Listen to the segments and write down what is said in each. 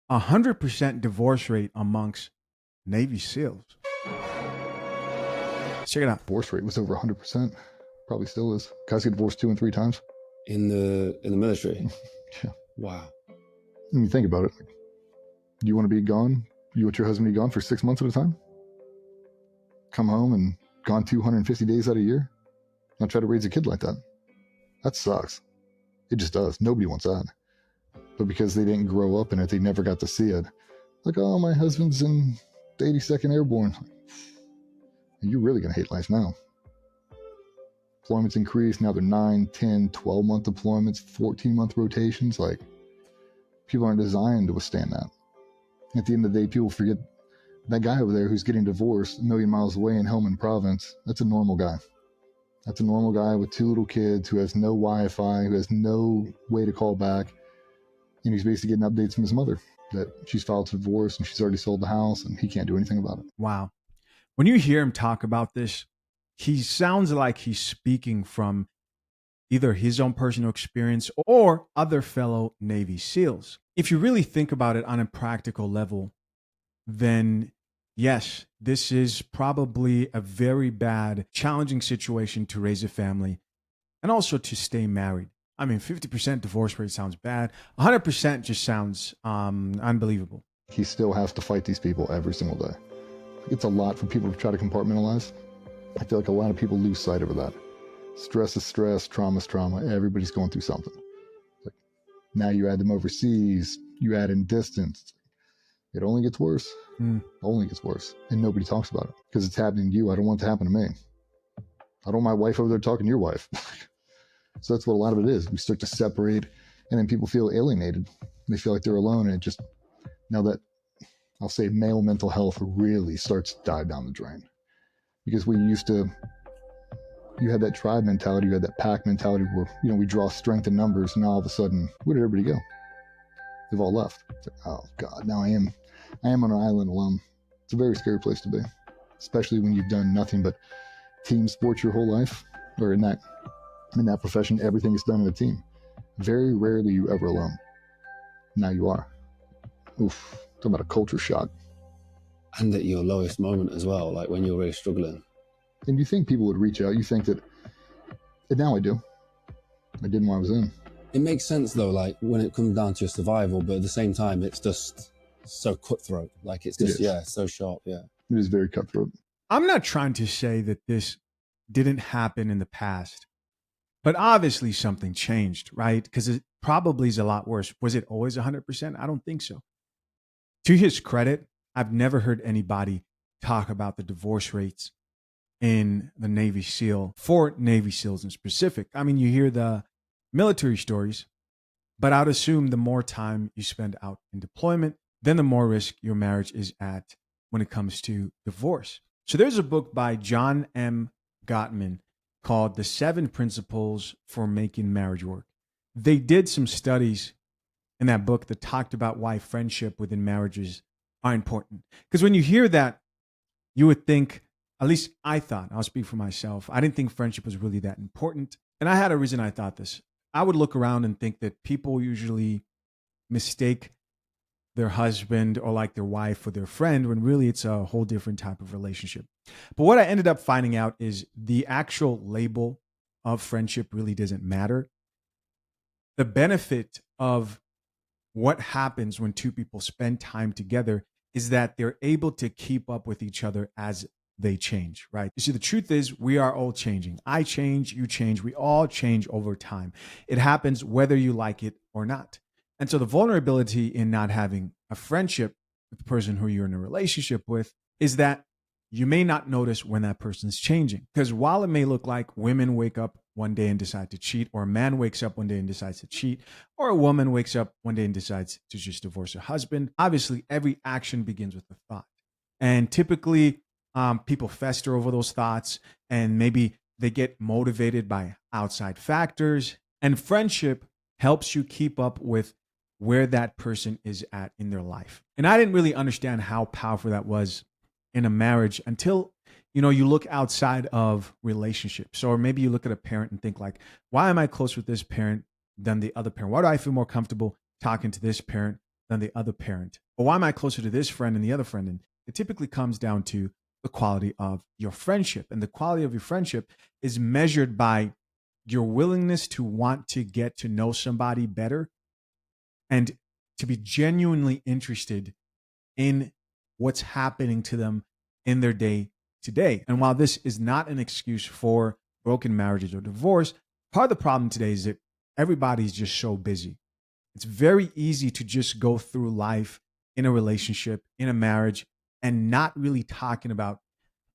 100% divorce rate amongst Navy SEALs. Check it out. Divorce rate was over 100%. Probably still is. Guys get divorced 2 and 3 times. In the military? Yeah. Wow. When you think about it, you want to be gone? You want your husband to be gone for 6 months at a time? Come home and gone 250 days out of a year? Now try to raise a kid like that. That sucks. It just does. Nobody wants that. But because they didn't grow up in it, they never got to see it. Like, oh, my husband's in the 82nd Airborne. You're really going to hate life now. Deployments increase. Now they're 9, 10, 12-month deployments, 14-month rotations. Like, people aren't designed to withstand that. At the end of the day, people forget that guy over there who's getting divorced a million miles away in Helmand Province. That's a normal guy. That's a normal guy with 2 little kids who has no Wi-Fi, who has no way to call back. And he's basically getting updates from his mother that she's filed for divorce and she's already sold the house and he can't do anything about it. Wow. When you hear him talk about this, he sounds like he's speaking from either his own personal experience or other fellow Navy SEALs. If you really think about it on a practical level, then yes, this is probably a very bad, challenging situation to raise a family and also to stay married. I mean, 50% divorce rate sounds bad. 100% just sounds unbelievable. He still has to fight these people every single day. It's a lot for people to try to compartmentalize. I feel like a lot of people lose sight of that. Stress is stress, trauma is trauma. Everybody's going through something. Like, now you add them overseas, you add in distance. It only gets worse. Only gets worse. And nobody talks about it because it's happening to you. I don't want it to happen to me. I don't want my wife over there talking to your wife. So that's what a lot of it is. We start to separate and then people feel alienated. They feel like they're alone. And it just, now that I'll say male mental health really starts to dive down the drain. Because we used to, you had that tribe mentality, you had that pack mentality where, you know, we draw strength in numbers and now all of a sudden, where did everybody go? They've all left. It's like, oh God, now I am on an island alone. It's a very scary place to be, especially when you've done nothing but team sports your whole life, or in that profession, everything is done in a team. Very rarely you ever alone. Now you are. Oof, talk about a culture shock. And at your lowest moment as well, like when you're really struggling. And you think people would reach out. You think that, and now I do. I didn't when I was in. It makes sense though, like when it comes down to your survival, but at the same time, it's just so cutthroat. Like it's just, so sharp, yeah. It is very cutthroat. I'm not trying to say that this didn't happen in the past, but obviously something changed, right? Because it probably is a lot worse. Was it always 100%? I don't think so. To his credit, I've never heard anybody talk about the divorce rates in the Navy SEAL, for Navy SEALs in specific. I mean, you hear the military stories, but I'd assume the more time you spend out in deployment, then the more risk your marriage is at when it comes to divorce. So there's a book by John M. Gottman called The 7 Principles for Making Marriage Work. They did some studies in that book that talked about why friendship within marriages are important. Because when you hear that, you would think, at least I thought, I'll speak for myself, I didn't think friendship was really that important. And I had a reason I thought this. I would look around and think that people usually mistake their husband or like their wife for their friend when really it's a whole different type of relationship. But what I ended up finding out is the actual label of friendship really doesn't matter. The benefit of what happens when 2 people spend time together is that they're able to keep up with each other as they change, right? You see, the truth is we are all changing. I change, you change, we all change over time. It happens whether you like it or not. And so the vulnerability in not having a friendship with the person who you're in a relationship with is that you may not notice when that person's changing. Because while it may look like women wake up one day and decide to cheat, or a man wakes up one day and decides to cheat, or a woman wakes up one day and decides to just divorce her husband, obviously every action begins with a thought. And typically people fester over those thoughts and maybe they get motivated by outside factors. And friendship helps you keep up with where that person is at in their life. And I didn't really understand how powerful that was in a marriage until, you know, you look outside of relationships. Or maybe you look at a parent and think like, why am I close with this parent than the other parent? Why do I feel more comfortable talking to this parent than the other parent? Or why am I closer to this friend and the other friend? And it typically comes down to the quality of your friendship. And the quality of your friendship is measured by your willingness to want to get to know somebody better and to be genuinely interested in what's happening to them in their day to day. And while this is not an excuse for broken marriages or divorce, part of the problem today is that everybody's just so busy. It's very easy to just go through life in a relationship, in a marriage, and not really talking about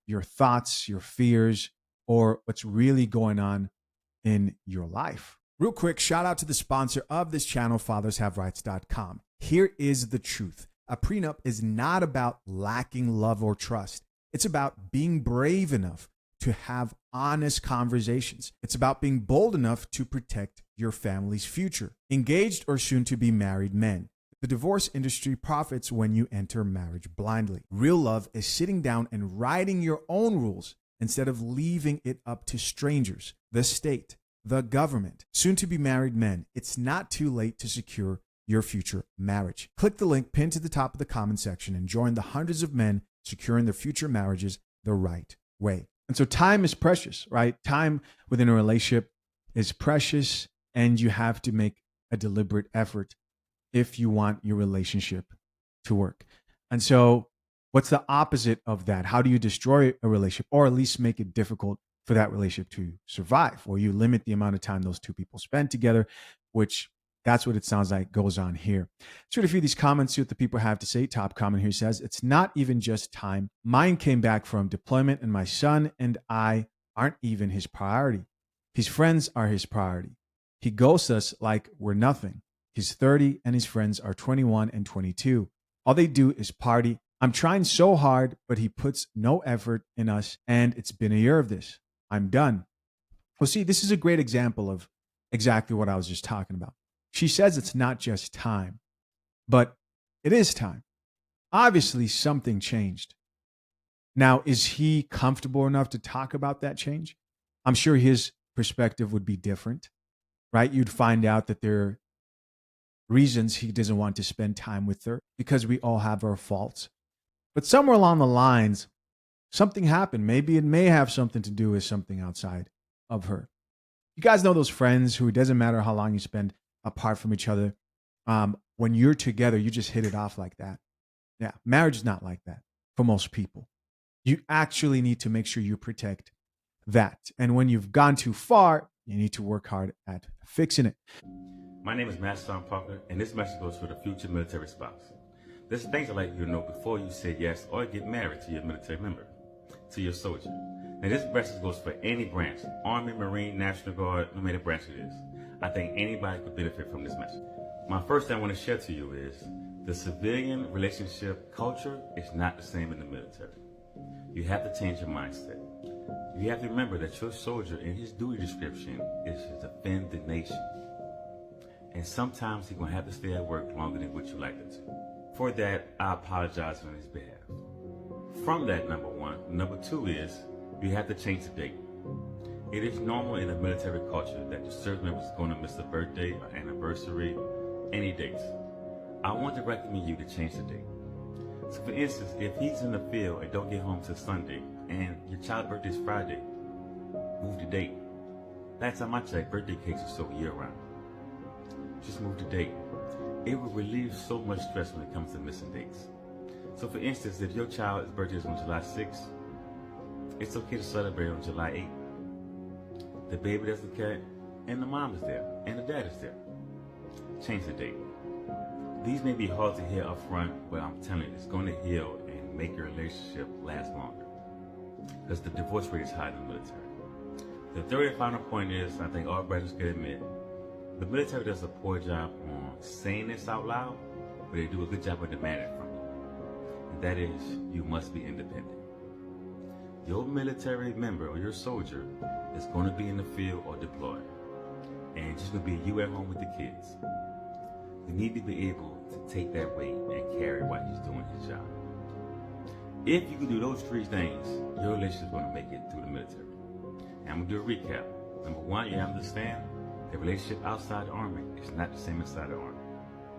your thoughts, your fears, or what's really going on in your life. Real quick, shout out to the sponsor of this channel, fathershaverights.com. Here is the truth. A prenup is not about lacking love or trust. It's about being brave enough to have honest conversations. It's about being bold enough to protect your family's future. Engaged or soon to be married men. The divorce industry profits when you enter marriage blindly. Real love is sitting down and writing your own rules instead of leaving it up to strangers, the state, the government. Soon to be married men, it's not too late to secure your future marriage. Click the link pinned to the top of the comment section and join the hundreds of men securing their future marriages the right way. And so time is precious, right? Time within a relationship is precious, and you have to make a deliberate effort if you want your relationship to work. And so what's the opposite of that? How do you destroy a relationship, or at least make it difficult for that relationship to survive? Or you limit the amount of time those two people spend together, which that's what it sounds like goes on here. So to read these comments, see what the people have to say. Top comment here says, it's not even just time. Mine came back from deployment, and my son and I aren't even his priority. His friends are his priority. He ghosts us like we're nothing. He's 30 and his friends are 21 and 22. All they do is party. I'm trying so hard, but he puts no effort in us, and it's been a year of this. I'm done. Well, see, this is a great example of exactly what I was just talking about. She says it's not just time, but it is time. Obviously, something changed. Now, is he comfortable enough to talk about that change? I'm sure his perspective would be different, right? You'd find out that there are reasons he doesn't want to spend time with her, because we all have our faults. But somewhere along the lines, something happened. Maybe it may have something to do with something outside of her. You guys know those friends who, it doesn't matter how long you spend apart from each other. When you're together, you just hit it off like that. Yeah, marriage is not like that for most people. You actually need to make sure you protect that. And when you've gone too far, you need to work hard at fixing it. My name is Master Sergeant Parker, and this message goes for the future military spouse. There's things I'd like you to know before you say yes or get married to your military member, to your soldier. Now, this message goes for any branch, Army, Marine, National Guard, no matter branch it is. I think anybody could benefit from this message. My first thing I want to share to you is the civilian relationship culture is not the same in the military. You have to change your mindset. You have to remember that your soldier in his duty description is to defend the nation. And sometimes he's going to have to stay at work longer than what you like him to. For that, I apologize on his behalf. From that, number one. Number two is you have to change the date. It is normal in the military culture that the service member is going to miss a birthday or anniversary, any dates. I want to recommend you to change the date. So for instance, if he's in the field and don't get home till Sunday and your child's birthday is Friday, move the date. Last time I checked, birthday cakes are sold year round. Just move the date. It will relieve so much stress when it comes to missing dates. So for instance, if your child's birthday is on July 6th, it's okay to celebrate on July 8th. The baby doesn't care, and the mom is there, and the dad is there. Change the date. These may be hard to hear up front, but I'm telling you, it's going to heal and make your relationship last longer. Because the divorce rate is high in the military. The third and final point is, I think all brothers can admit, the military does a poor job on saying this out loud, but they do a good job of demanding it from you. And that is, you must be independent. Your military member or your soldier is going to be in the field or deployed. And it's just going to be you at home with the kids. You need to be able to take that weight and carry it while he's doing his job. If you can do those three things, your relationship is going to make it through the military. And I'm going to do a recap. Number one, you understand the relationship outside the Army is not the same inside the Army.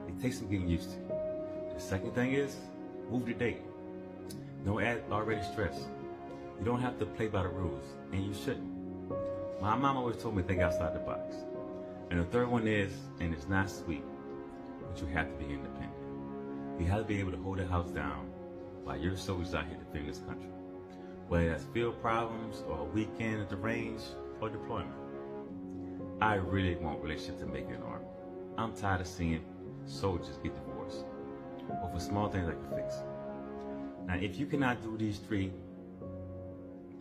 It takes some getting used to. The second thing is, move the date. Don't add already stress. You don't have to play by the rules, and you shouldn't. My mom always told me to think outside the box. And the third one is, and it's not sweet, but you have to be independent. You have to be able to hold the house down while your soldiers out here defending this country. Whether that's field problems or a weekend at the range or deployment. I really want relationships to make it an army. I'm tired of seeing soldiers get divorced over small things I can fix. Now, if you cannot do these three,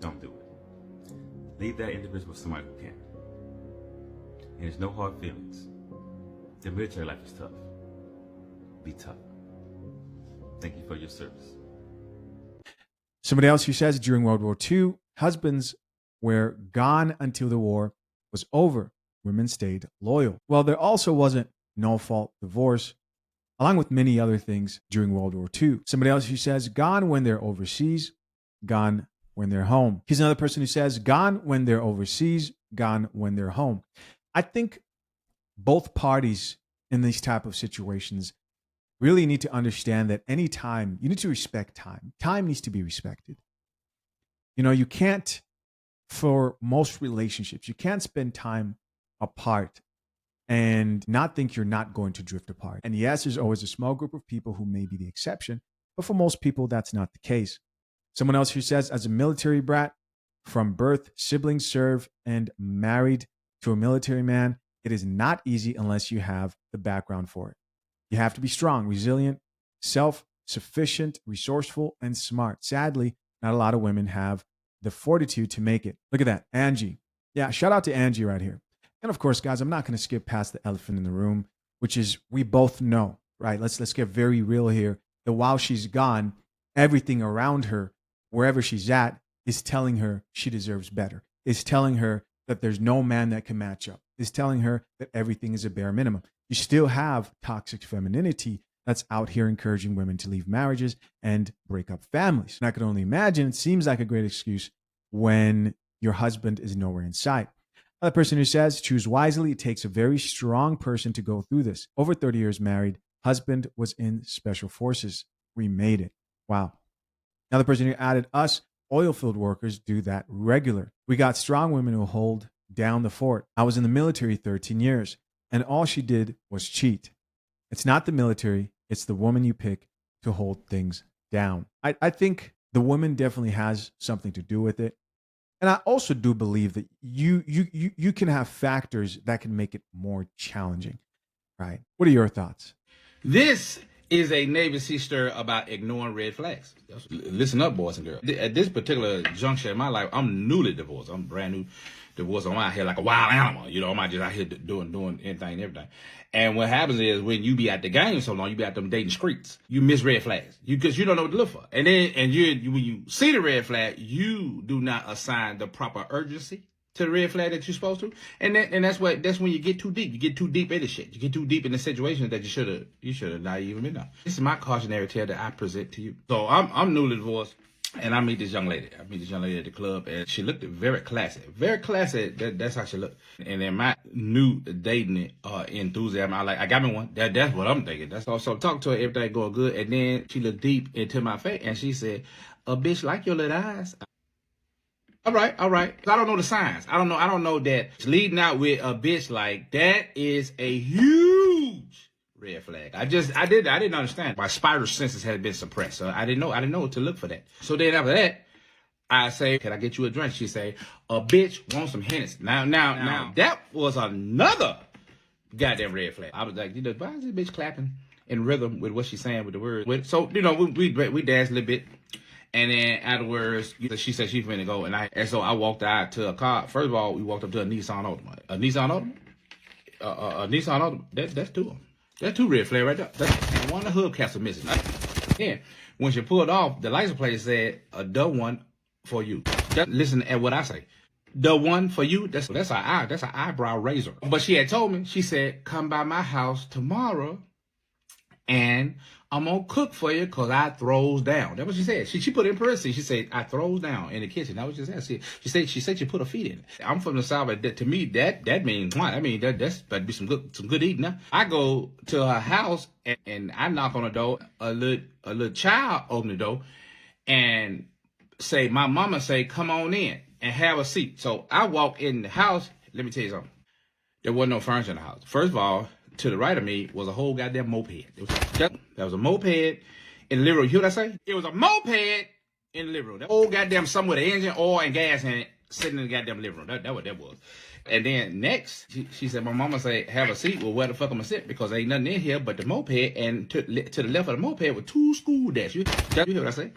don't do it. Leave that individual with somebody who can. And there's no hard feelings. The military life is tough. Be tough. Thank you for your service. Somebody else who says during World War II, husbands were gone until the war was over. Women stayed loyal. Well, there also wasn't no-fault divorce, along with many other things during World War II. Somebody else who says gone when they're overseas, gone when they're home. Here's another person who says gone when they're overseas, gone when they're home. I think both parties in these type of situations really need to understand that any time, you need to respect time. Time needs to be respected. You know, you can't, for most relationships, you can't spend time apart and not think you're not going to drift apart. And yes, there's always a small group of people who may be the exception, but for most people, that's not the case. Someone else who says, as a military brat, from birth, siblings serve and married to a military man, it is not easy unless you have the background for it. You have to be strong, resilient, self-sufficient, resourceful, and smart. Sadly, not a lot of women have the fortitude to make it. Look at that, Angie. Yeah, shout out to Angie right here. And of course, guys, I'm not going to skip past the elephant in the room, which is we both know, right? Let's get very real here. That while she's gone, everything around her, wherever she's at, is telling her she deserves better. Is telling her that there's no man that can match up. Is telling her that everything is a bare minimum. You still have toxic femininity that's out here encouraging women to leave marriages and break up families. And I can only imagine it seems like a great excuse when your husband is nowhere in sight. Another person who says, choose wisely. It takes a very strong person to go through this. Over 30 years married, husband was in special forces. We made it. Wow. Another person who added, us oil field workers do that regular. We got strong women who hold down the fort. I was in the military 13 years. And all she did was cheat. It's not the military, it's the woman you pick to hold things down. I think the woman definitely has something to do with it. And I also do believe that you can have factors that can make it more challenging, right? What are your thoughts? This is a Navy Sea stir about ignoring red flags. Listen up, boys and girls. At this particular juncture in my life, I'm newly divorced. I'm brand new divorced. I'm out here like a wild animal. You know, I'm not just out here doing anything and everything. And what happens is when you be at the game so long, you be out them dating streets, you miss red flags. Because you don't know what to look for. And then when you see the red flag, you do not assign the proper urgency to the red flag that you're supposed to. And that's when you get too deep. You get too deep in the shit. You get too deep in the situation that you should have not even been on. This is my cautionary tale that I present to you. So I'm newly divorced. And I meet this young lady. I meet this young lady at the club, and she looked very classy. Very classy. That's how she looked. And in my new dating enthusiasm, I got me one. That's what I'm thinking. That's also talk to her, everything going good. And then she looked deep into my face, and she said, "A bitch like your little eyes." All right. I don't know the signs. I don't know that leading out with a bitch like that is a huge red flag. I didn't understand. My spider senses had been suppressed, so I didn't know what to look for that. So then after that, I say, "Can I get you a drink?" She say, "A bitch wants some Hennessy." Now that was another goddamn red flag. I was like, why is this bitch clapping in rhythm with what she's saying with the words? So we danced a little bit. And then afterwards, she said she's finna go, and so I walked out to a car. First of all, we walked up to a Nissan Altima. A Nissan Altima. That's two of them. That's two red flags right there. That's one of the hubcaps are missing. Then when she pulled off, the license plate said, "The one for you." Just listen at what I say. The one for you. That's an eyebrow razor. But she had told me. She said, "Come by my house tomorrow, and I'm gonna cook for you because I throws down. That's what she said. She put it in parentheses. She said, I throws down in the kitchen. That was just that. She said she put her feet in it. I'm from the South, but to me, that means what? I mean, that's about to be some good eating now. I go to her house and I knock on the door. A little child open the door and say, my mama say, come on in and have a seat. So I walk in the house. Let me tell you something. There wasn't no furniture in the house. First of all, to the right of me was a whole goddamn moped. There was a moped in the living room. You hear what I say? It was a moped in the living room. That old goddamn something with an engine, oil, and gas in it sitting in the goddamn living room. That what that was. And then next, she said, my mama said, have a seat. Well, where the fuck am I sit? Because ain't nothing in here but the moped. And to the left of the moped were 2 school desks. You hear what I say?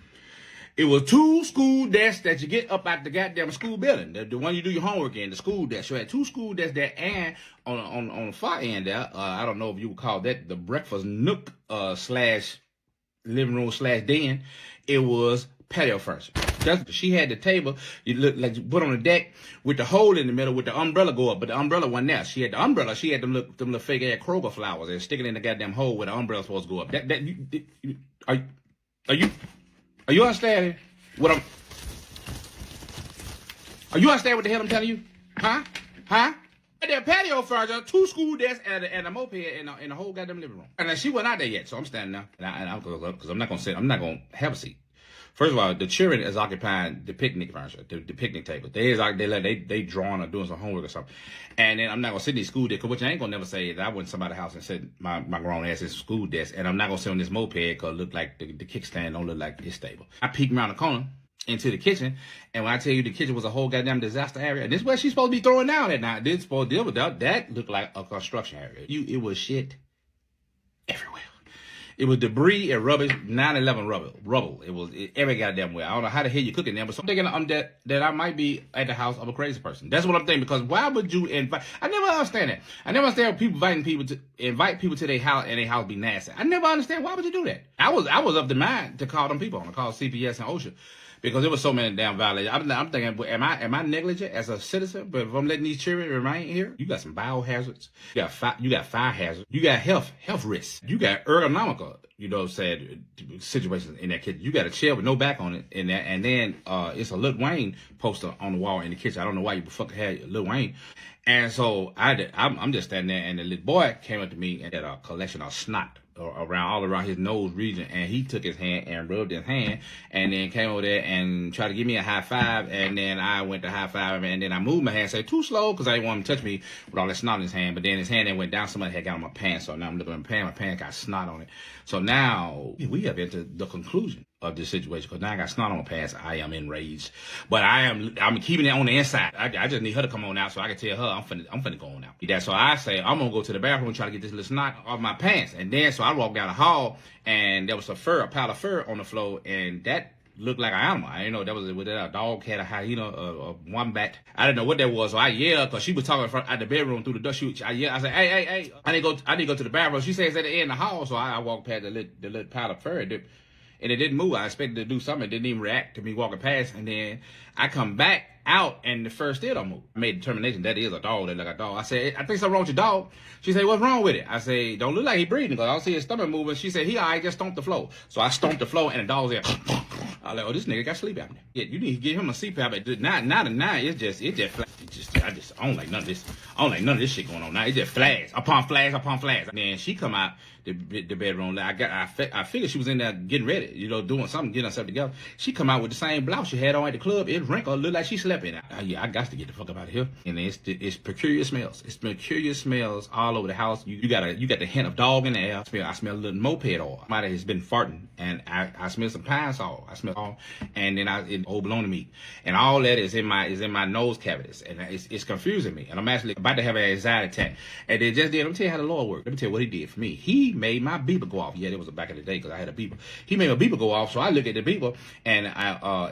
It was 2 school desks that you get up at the goddamn school building. The one you do your homework in, the school desk. So you had 2 school desks there, and on the far end there, I don't know if you would call that the breakfast nook slash living room slash den. It was patio furniture. She had the table you look like you put on the deck with the hole in the middle with the umbrella go up, but the umbrella wasn't there. She had the umbrella. She had them little fake ass Kroger flowers and sticking in the goddamn hole where the umbrella supposed to go up. Are you understanding what I'm? Are you understand what the hell I'm telling you? Huh? There patio furniture, 2 school desks, and a moped in the whole goddamn living room. And she wasn't out there yet, so I'm standing there, because I'm not gonna sit. I'm not gonna have a seat. First of all, the children is occupying the picnic furniture, the picnic table. They drawing or doing some homework or something. And then I'm not gonna sit in these school desks, which I ain't gonna never say that I went to somebody's house and sit my grown ass in school desk. And I'm not gonna sit on this moped because it look like the kickstand don't look like it's stable. I peeked around the corner into the kitchen, and when I tell you the kitchen was a whole goddamn disaster area, and this is where she's supposed to be throwing down at now. This supposed to deal with that looked like a construction area. It was shit everywhere. It was debris and rubbish, 9/11 rubble. It was every goddamn way. I don't know how the hell you cooking there, but so I'm thinking that I might be at the house of a crazy person. That's what I'm thinking, because why would you invite? I never understand that. I never understand people invite people to their house and their house be nasty. I never understand why would you do that. I was of the mind to call them people. I call CPS and OSHA. Because there was so many damn violations. I'm thinking, am I negligent as a citizen? But if I'm letting these children remain here, you got some biohazards, you got fire hazards, you got health risks, you got ergonomical, sad situations in that kitchen. You got a chair with no back on it in there, and then it's a Lil Wayne poster on the wall in the kitchen. I don't know why you fucking had Lil Wayne. And so I'm just standing there, and the little boy came up to me and had a collection of snot all around his nose region, and he took his hand and rubbed his hand, and then came over there and tried to give me a high five, and then I went to high five him, and then I moved my hand, said too slow, because I didn't want him to touch me with all that snot in his hand, but then his hand then went down, somebody had got on my pants, so now I'm looking at my pants got snot on it. So now we have entered the conclusion of this situation, because now I got snot on my pants. I am enraged, but I'm keeping it on the inside. I just need her to come on out so I can tell her I'm finna go on out. That's so I say I'm gonna go to the bathroom and try to get this little snot off my pants, and then so I walked down the hall, and there was a pile of fur on the floor, and that looked like an animal. I didn't know that was a dog, cat, a hyena, a wombat. I didn't know what that was, so I yelled because she was talking out the bedroom through the door. I yelled. I said, "Hey! I need to go to the bathroom." She says at the end of the hall, so I walked past the little pile of fur. And it didn't move. I expected it to do something. It didn't even react to me walking past. And then I come back out, and the fur still don't move. I made a determination that is a dog. That like a dog. I said, I think something wrong with your dog. She said, what's wrong with it? I said, don't look like he breathing, because I don't see his stomach moving. She said, he all right, just stomp the floor. So I stomped the floor, and the dog's there. I was like, oh, this nigga got sleep apnea. Yeah, you need to give him a CPAP. But not a nine. It just I don't like none of this. I don't like none of this shit going on now. It just flash upon flash upon flash. And then she come out the bedroom. I figured she was in there getting ready, doing something, getting herself together. She come out with the same blouse she had on at the club. It wrinkled, looked like she slept in it. I got to get the fuck up out of here. And it's peculiar smells. It's peculiar smells all over the house. You got the hint of dog in the air. I smell a little moped oil. Somebody has been farting, and I smell some pine saw. I smell all, and then old bologna meat, and all that is in my nose cavities, and it's confusing me. And I'm actually about to have an anxiety attack. And they just did. Let me tell you how the Lord worked. Let me tell you what He did for me. He made my beeper go off. Yeah, it was back in the day because I had a beeper. He made my beeper go off, so I looked at the beeper, and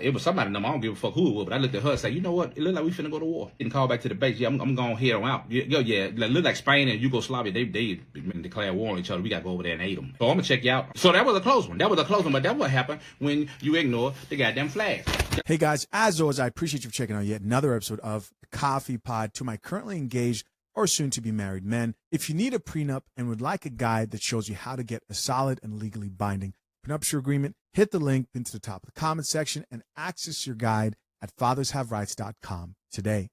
it was somebody number. I don't give a fuck who it was, but I looked at her and said, you know what? It looked like we finna go to war. And call back to the base. Yeah, I'm going head on out. Yeah, it looked like Spain and Yugoslavia. They declared war on each other. We got to go over there and aid them. So I'm gonna check you out. So that was a close one. But that's what happened when you ignore the goddamn flags. Hey guys, as always, I appreciate you for checking out yet another episode of Coffee Pod. To my currently engaged or soon to be married men. If you need a prenup and would like a guide that shows you how to get a solid and legally binding prenuptial agreement, hit the link pinned to the top of the comment section and access your guide at fathershaverights.com today.